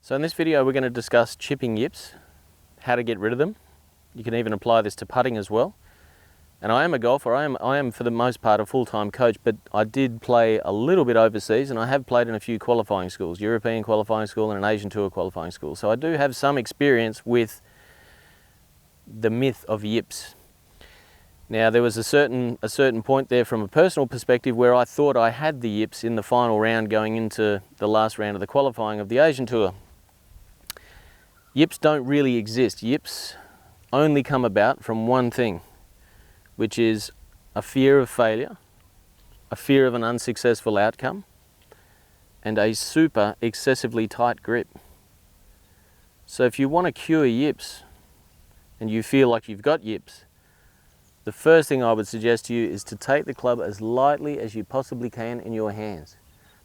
So in this video we're going to discuss chipping yips, how to get rid of them. You can even apply this to putting as well. And I am a golfer, I am for the most part a full-time coach, but I did play a little bit overseas and I have played in a few qualifying schools, European qualifying school and an Asian Tour qualifying school. So I do have some experience with the myth of yips. Now there was a certain point there from a personal perspective where I thought I had the yips in the final round going into the last round of the qualifying of the Asian Tour. Yips don't really exist. Yips only come about from one thing, which is a fear of failure, a fear of an unsuccessful outcome, and a super excessively tight grip. So if you want to cure yips and you feel like you've got yips, the first thing I would suggest to you is to take the club as lightly as you possibly can in your hands.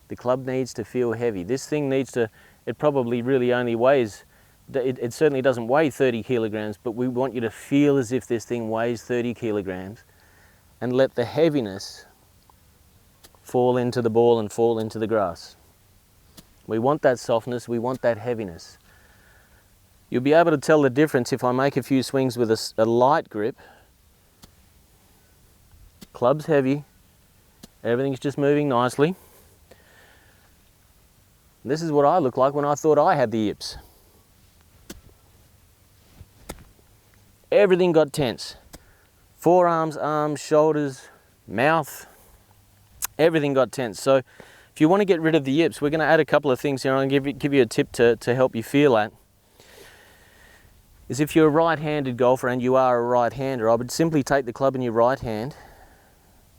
The club needs to feel heavy. This thing needs to, it probably really only weighs, it certainly doesn't weigh 30 kilograms, but we want you to feel as if this thing weighs 30 kilograms and let the heaviness fall into the ball and fall into the grass. We want that softness, we want that heaviness. You'll be able to tell the difference if I make a few swings with a light grip. Club's heavy, everything's just moving nicely. This is what I look like when I thought I had the yips. Everything got tense. Forearms, arms, shoulders, mouth, everything got tense. So if you want to get rid of the yips, we're going to add a couple of things here. I'm going to give you a tip to help you feel that. Is if you're a right-handed golfer and you are a right-hander, I would simply take the club in your right hand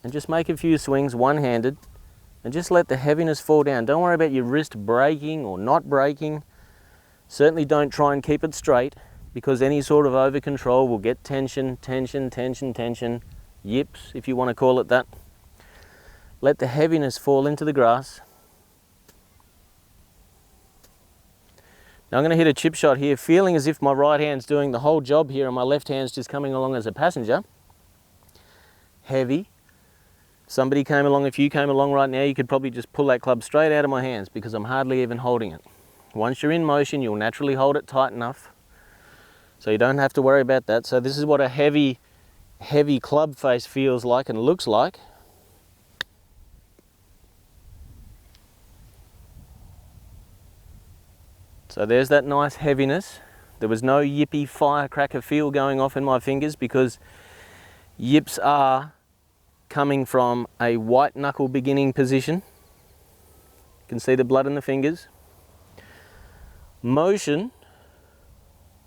and just make a few swings one-handed and just let the heaviness fall down. Don't worry about your wrist breaking or not breaking. Certainly don't try and keep it straight, because any sort of over control will get tension, tension, tension, tension, yips, if you want to call it that. Let the heaviness fall into the grass. Now I'm going to hit a chip shot here, feeling as if my right hand's doing the whole job here and my left hand's just coming along as a passenger. Heavy. Somebody came along, if you came along right now, you could probably just pull that club straight out of my hands because I'm hardly even holding it. Once you're in motion, you'll naturally hold it tight enough, so you don't have to worry about that. So this is what a heavy club face feels like and looks like. So there's that nice heaviness. There was no yippy firecracker feel going off in my fingers because yips are coming from a white knuckle beginning position. You can see the blood in the fingers. Motion,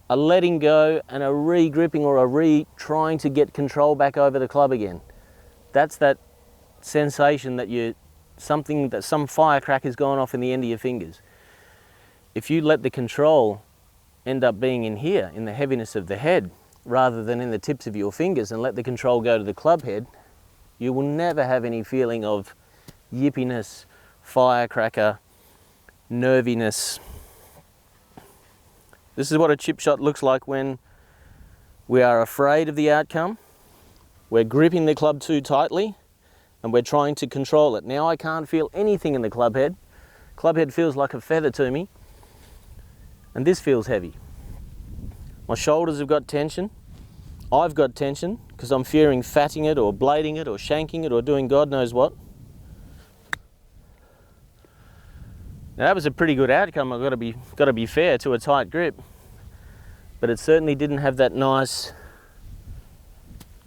a letting go and a re-gripping or a trying to get control back over the club again. That's that sensation that some firecracker's gone off in the end of your fingers. If you let the control end up being in here, in the heaviness of the head, rather than in the tips of your fingers, and let the control go to the club head, you will never have any feeling of yippiness, firecracker, nerviness. This is what a chip shot looks like when we are afraid of the outcome, we're gripping the club too tightly, and we're trying to control it. Now I can't feel anything in the club head. Club head feels like a feather to me, and this feels heavy. My shoulders have got tension. I've got tension because I'm fearing fatting it or blading it or shanking it or doing God knows what. Now that was a pretty good outcome. I've got to be fair to a tight grip, but it certainly didn't have that nice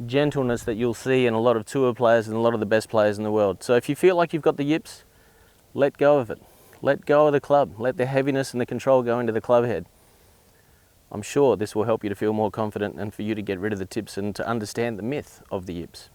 gentleness that you'll see in a lot of tour players and a lot of the best players in the world. So if you feel like you've got the yips, let go of it. Let go of the club. Let the heaviness and the control go into the club head. I'm sure this will help you to feel more confident and for you to get rid of the tips and to understand the myth of the yips.